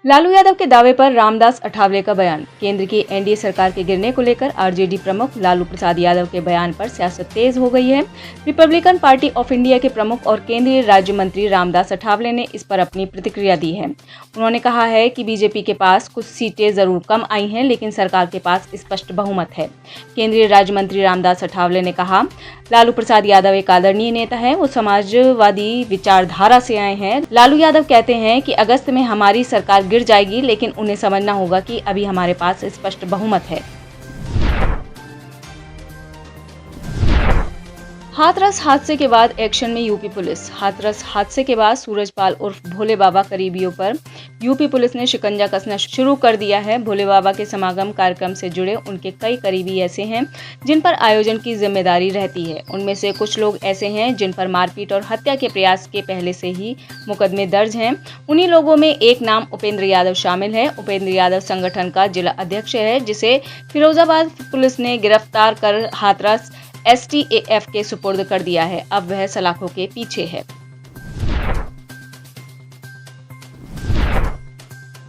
लालू यादव के दावे पर रामदास अठावले का बयान। केंद्र की एनडीए सरकार के गिरने को लेकर आरजेडी प्रमुख लालू प्रसाद यादव के बयान पर सियासत तेज हो गई है। रिपब्लिकन पार्टी ऑफ इंडिया के प्रमुख और केंद्रीय राज्य मंत्री रामदास अठावले ने इस पर अपनी प्रतिक्रिया दी है। उन्होंने कहा है कि बीजेपी के पास कुछ सीटें जरूर कम आई हैं, लेकिन सरकार के पास स्पष्ट बहुमत है। केंद्रीय राज्य मंत्री रामदास अठावले ने कहा, लालू प्रसाद यादव एक आदरणीय नेता है, वो समाजवादी विचारधारा से आए हैं। लालू यादव कहते हैं कि अगस्त में हमारी सरकार गिर जाएगी, लेकिन उन्हें समझना होगा कि अभी हमारे पास स्पष्ट बहुमत है। हाथरस हादसे के बाद एक्शन में यूपी पुलिस। हाथरस हादसे के बाद सूरजपाल उर्फ भोले बाबा करीबियों पर यूपी पुलिस ने शिकंजा कसना शुरू कर दिया है। भोले बाबा के समागम कार्यक्रम से जुड़े उनके कई करीबी ऐसे हैं जिन पर आयोजन की जिम्मेदारी रहती है। उनमें से कुछ लोग ऐसे हैं जिन पर मारपीट और हत्या के प्रयास के पहले से ही मुकदमे दर्ज हैं। उन्हीं लोगों में एक नाम उपेंद्र यादव शामिल है। उपेंद्र यादव संगठन का जिला अध्यक्ष है, जिसे फिरोजाबाद पुलिस ने गिरफ्तार कर हाथरस एसटीएफ के सुपुर्द कर दिया है। अब वह सलाखों के पीछे है।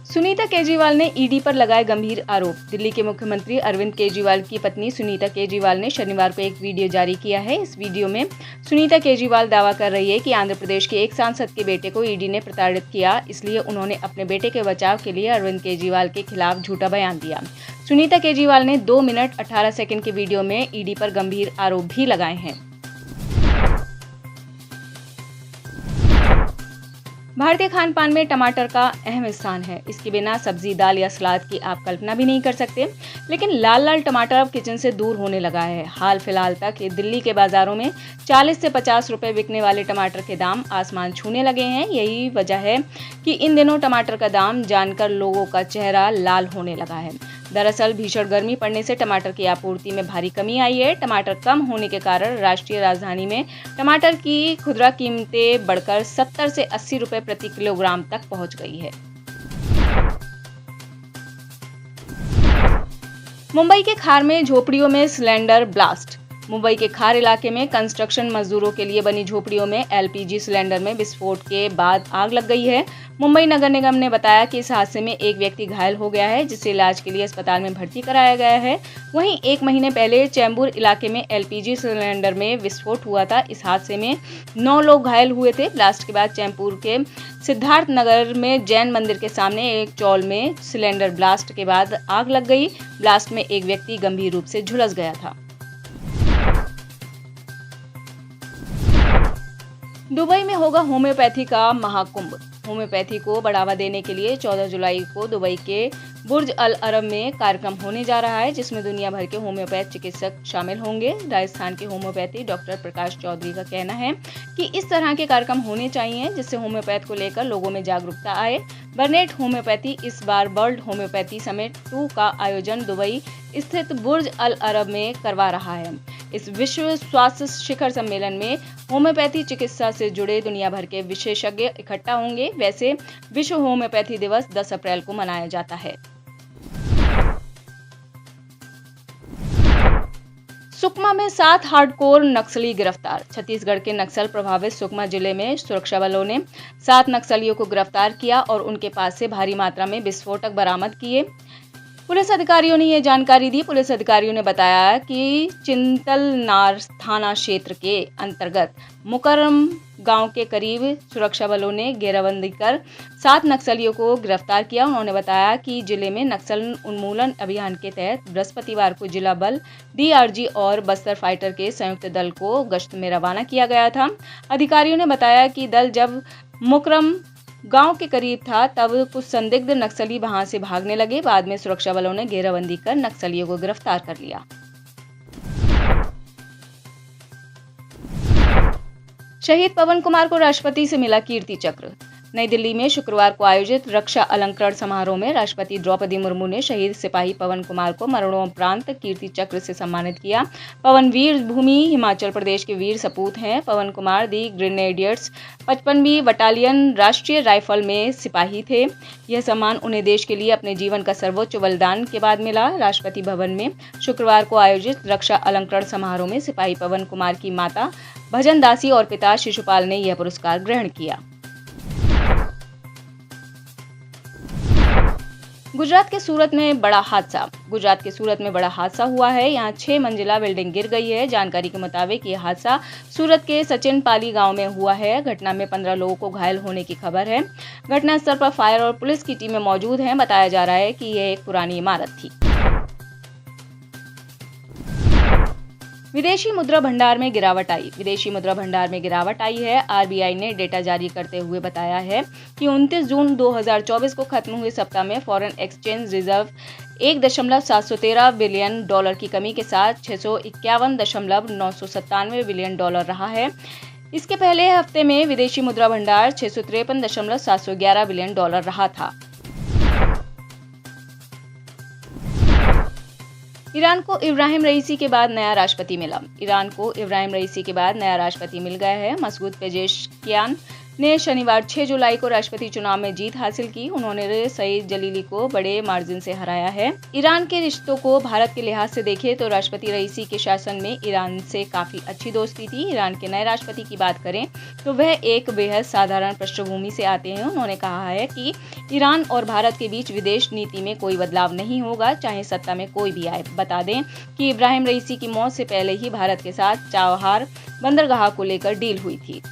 सुनीता केजरीवाल ने ईडी पर लगाए गंभीर आरोप। दिल्ली के मुख्यमंत्री अरविंद केजरीवाल की पत्नी सुनीता केजरीवाल ने शनिवार को एक वीडियो जारी किया है। इस वीडियो में सुनीता केजरीवाल दावा कर रही है कि आंध्र प्रदेश के एक सांसद के बेटे को ईडी ने प्रताड़ित किया, इसलिए उन्होंने अपने बेटे के बचाव के लिए अरविंद केजरीवाल के खिलाफ झूठा बयान दिया। सुनीता केजरीवाल ने 2 मिनट 18 सेकंड के वीडियो में ईडी पर गंभीर आरोप भी लगाए हैं। भारतीय खान पान में टमाटर का अहम स्थान है। इसके बिना सब्जी, दाल या सलाद की आप कल्पना भी नहीं कर सकते। लेकिन लाल लाल टमाटर अब किचन से दूर होने लगा है। हाल फिलहाल तक दिल्ली के बाजारों में 40 से 50 रुपए बिकने वाले टमाटर के दाम आसमान छूने लगे हैं। यही वजह है कि इन दिनों टमाटर का दाम जानकर लोगों का चेहरा लाल होने लगा है। दरअसल भीषण गर्मी पड़ने से टमाटर की आपूर्ति में भारी कमी आई है। टमाटर कम होने के कारण राष्ट्रीय राजधानी में टमाटर की खुदरा कीमतें बढ़कर 70 से 80 रुपए प्रति किलोग्राम तक पहुंच गई है। मुंबई के खार में झोपड़ियों में सिलेंडर ब्लास्ट। मुंबई के खार इलाके में कंस्ट्रक्शन मजदूरों के लिए बनी झोपड़ियों में एलपीजी सिलेंडर में विस्फोट के बाद आग लग गई है। मुंबई नगर निगम ने बताया कि इस हादसे में एक व्यक्ति घायल हो गया है, जिसे इलाज के लिए अस्पताल में भर्ती कराया गया है। वहीं 1 महीने पहले चैम्बूर इलाके में एलपीजी सिलेंडर में विस्फोट हुआ था। इस हादसे में 9 लोग घायल हुए थे। ब्लास्ट के बाद चैम्बूर के सिद्धार्थ नगर में जैन मंदिर के सामने एक चौल में सिलेंडर ब्लास्ट के बाद आग लग गई। ब्लास्ट में एक व्यक्ति गंभीर रूप से झुलस गया था। दुबई में होगा होम्योपैथी का महाकुंभ। होम्योपैथी को बढ़ावा देने के लिए 14 जुलाई को दुबई के बुर्ज अल अरब में कार्यक्रम होने जा रहा है, जिसमें दुनिया भर के होम्योपैथ चिकित्सक शामिल होंगे। राजस्थान के होम्योपैथी डॉक्टर प्रकाश चौधरी का कहना है कि इस तरह के कार्यक्रम होने चाहिए, जिससे होम्योपैथ को लेकर लोगों में जागरूकता आए। बर्नेट होम्योपैथी इस बार वर्ल्ड होम्योपैथी समिट 2 का आयोजन दुबई स्थित बुर्ज अल अरब में करवा रहा है। इस विश्व स्वास्थ्य शिखर सम्मेलन में होम्योपैथी चिकित्सा से जुड़े दुनिया भर के विशेषज्ञ इकट्ठा होंगे। वैसे विश्व होम्योपैथी दिवस 10 अप्रैल को मनाया जाता है। सुकमा में 7 हार्डकोर नक्सली गिरफ्तार। छत्तीसगढ़ के नक्सल प्रभावित सुकमा जिले में सुरक्षा बलों ने 7 नक्सलियों को गिरफ्तार किया और उनके पास से भारी मात्रा में विस्फोटक बरामद किए। पुलिस अधिकारियों ने यह जानकारी दी। पुलिस अधिकारियों ने बताया कि चिंतलनार थाना क्षेत्र के अंतर्गत मुकरम गांव के करीब सुरक्षा बलों ने घेराबंदी कर 7 नक्सलियों को गिरफ्तार किया। उन्होंने बताया कि जिले में नक्सल उन्मूलन अभियान के तहत बृहस्पतिवार को जिला बल, डीआरजी और बस्तर फाइटर के संयुक्त दल को गश्त में रवाना किया गया था। अधिकारियों ने बताया कि दल जब मुकरम गांव के करीब था, तब कुछ संदिग्ध नक्सली वहां से भागने लगे। बाद में सुरक्षा बलों ने घेराबंदी कर नक्सलियों को गिरफ्तार कर लिया। शहीद पवन कुमार को राष्ट्रपति से मिला कीर्ति चक्र। नई दिल्ली में शुक्रवार को आयोजित रक्षा अलंकरण समारोह में राष्ट्रपति द्रौपदी मुर्मू ने शहीद सिपाही पवन कुमार को मरणोपरांत कीर्ति चक्र से सम्मानित किया। पवन वीर भूमि हिमाचल प्रदेश के वीर सपूत हैं। पवन कुमार दी ग्रेनेडियर्स 55वीं बटालियन राष्ट्रीय राइफल में सिपाही थे। यह सम्मान उन्हें देश के लिए अपने जीवन का सर्वोच्च बलिदान के बाद मिला। राष्ट्रपति भवन में शुक्रवार को आयोजित रक्षा अलंकरण समारोह में सिपाही पवन कुमार की माता भजन दासी और पिता शिशुपाल ने यह पुरस्कार ग्रहण किया। गुजरात के सूरत में बड़ा हादसा। गुजरात के सूरत में बड़ा हादसा हुआ है। यहाँ 6 मंजिला बिल्डिंग गिर गई है। जानकारी के मुताबिक ये हादसा सूरत के सचिन पाली गांव में हुआ है। घटना में 15 लोगों को घायल होने की खबर है। घटनास्थल पर फायर और पुलिस की टीमें मौजूद हैं। बताया जा रहा है कि यह एक पुरानी इमारत थी। विदेशी मुद्रा भंडार में गिरावट आई। विदेशी मुद्रा भंडार में गिरावट आई है। आरबीआई ने डेटा जारी करते हुए बताया है कि 29 जून 2024 को खत्म हुए सप्ताह में foreign exchange reserve 1.713 billion dollar की कमी के साथ 651.997 बिलियन डॉलर रहा है। इसके पहले हफ्ते में विदेशी मुद्रा भंडार 653.711 बिलियन डॉलर रहा था। ईरान को इब्राहिम रईसी के बाद नया राष्ट्रपति मिला। ईरान को इब्राहिम रईसी के बाद नया राष्ट्रपति मिल गया है। मसूद पेजेश्कियान ने शनिवार 6 जुलाई को राष्ट्रपति चुनाव में जीत हासिल की। उन्होंने सईद जलीली को बड़े मार्जिन से हराया है। ईरान के रिश्तों को भारत के लिहाज से देखें तो राष्ट्रपति रईसी के शासन में ईरान से काफी अच्छी दोस्ती थी। ईरान के नए राष्ट्रपति की बात करें तो वह एक बेहद साधारण पृष्ठभूमि से आते हैं। उन्होंने कहा है कि ईरान और भारत के बीच विदेश नीति में कोई बदलाव नहीं होगा, चाहे सत्ता में कोई भी आए। बता दें कि इब्राहिम रईसी की मौत से पहले ही भारत के साथ चाबहार बंदरगाह को लेकर डील हुई थी।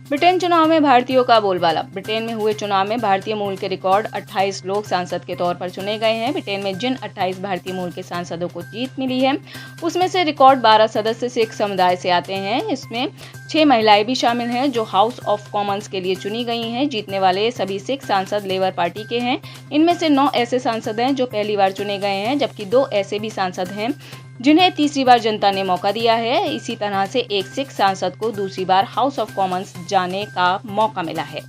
ब्रिटेन चुनाव में भारतीयों का बोलबाला। ब्रिटेन में हुए चुनाव में भारतीय मूल के रिकॉर्ड 28 लोग सांसद के तौर पर चुने गए हैं। ब्रिटेन में जिन 28 भारतीय मूल के सांसदों को जीत मिली है उसमें से रिकॉर्ड 12 सदस्य सिख समुदाय से आते हैं। इसमें 6 महिलाएं भी शामिल हैं जो हाउस ऑफ कॉमन्स के लिए चुनी गई हैं। जीतने वाले सभी सिख सांसद लेबर पार्टी के हैं। इनमें से 9 ऐसे सांसद हैं जो पहली बार चुने गए हैं, जबकि 2 ऐसे भी सांसद हैं जिन्हें तीसरी बार जनता ने मौका दिया है। इसी तरह से एक सिख सांसद को दूसरी बार हाउस ऑफ कॉमन्स जाने का मौका मिला है।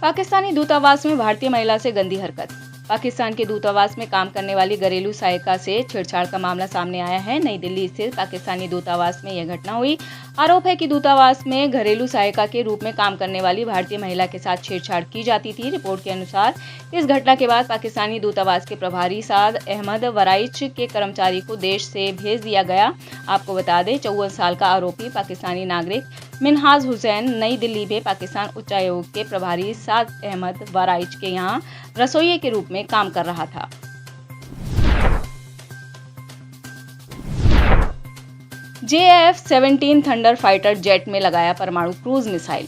पाकिस्तानी दूतावास में भारतीय महिला से गंदी हरकत। पाकिस्तान के दूतावास में काम करने वाली घरेलू सहायिका से छेड़छाड़ का मामला सामने आया है। नई दिल्ली स्थित पाकिस्तानी दूतावास में यह घटना हुई। आरोप है कि दूतावास में घरेलू सहायिका के रूप में काम करने वाली भारतीय महिला के साथ छेड़छाड़ की जाती थी। रिपोर्ट के अनुसार इस घटना के बाद पाकिस्तानी दूतावास के प्रभारी साद अहमद वराइच के कर्मचारी को देश से भेज दिया गया। आपको बता दें 54 साल का आरोपी पाकिस्तानी नागरिक मिनहाज हुसैन नई दिल्ली में पाकिस्तान उच्चायोग के प्रभारी साद अहमद वराइच के यहाँ रसोइये के रूप में काम कर रहा था। JF-17 थंडर फाइटर जेट में लगाया परमाणु क्रूज मिसाइल।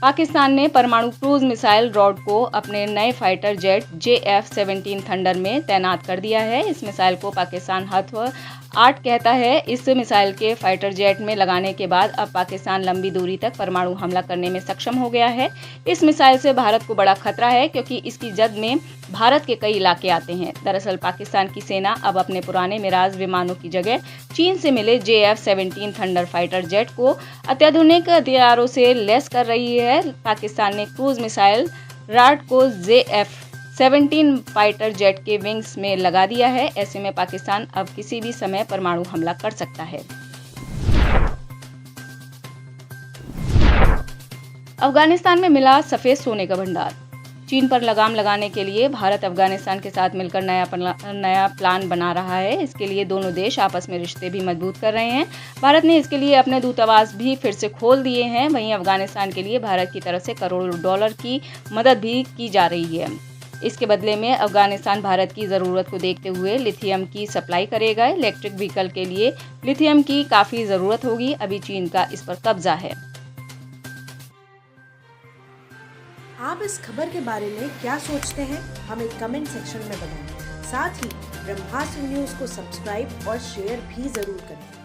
पाकिस्तान ने परमाणु क्रूज मिसाइल रॉड को अपने नए फाइटर जेट JF-17 थंडर में तैनात कर दिया है। इस मिसाइल को पाकिस्तान हत्व 8 कहता है। इस मिसाइल के फाइटर जेट में लगाने के बाद अब पाकिस्तान लंबी दूरी तक परमाणु हमला करने में सक्षम हो गया है। इस मिसाइल से भारत को बड़ा खतरा है क्योंकि इसकी जद में भारत के कई इलाके आते हैं। दरअसल पाकिस्तान की सेना अब अपने पुराने मिराज विमानों की जगह चीन से मिले JF-17 थंडर फाइटर जेट को अत्याधुनिक हथियारों से लैस कर रही है। पाकिस्तान ने क्रूज मिसाइल राड को JF-17 फाइटर जेट के विंग्स में लगा दिया है। ऐसे में पाकिस्तान अब किसी भी समय परमाणु हमला कर सकता है। अफगानिस्तान में मिला सफेद सोने का भंडार। चीन पर लगाम लगाने के लिए भारत अफगानिस्तान के साथ मिलकर नया प्लान बना रहा है। इसके लिए दोनों देश आपस में रिश्ते भी मजबूत कर रहे हैं। भारत ने इसके लिए अपने दूतावास भी फिर से खोल दिए हैं। वहीं अफगानिस्तान के लिए भारत की तरफ से करोड़ों डॉलर की मदद भी की जा रही है। इसके बदले में अफगानिस्तान भारत की ज़रूरत को देखते हुए लिथियम की सप्लाई करेगा। इलेक्ट्रिक व्हीकल के लिए लिथियम की काफ़ी ज़रूरत होगी। अभी चीन का इस पर कब्जा है। आप इस खबर के बारे में क्या सोचते हैं, हमें कमेंट सेक्शन में बताएं। साथ ही ब्रह्मास्त्र न्यूज़ को सब्सक्राइब और शेयर भी जरूर करें।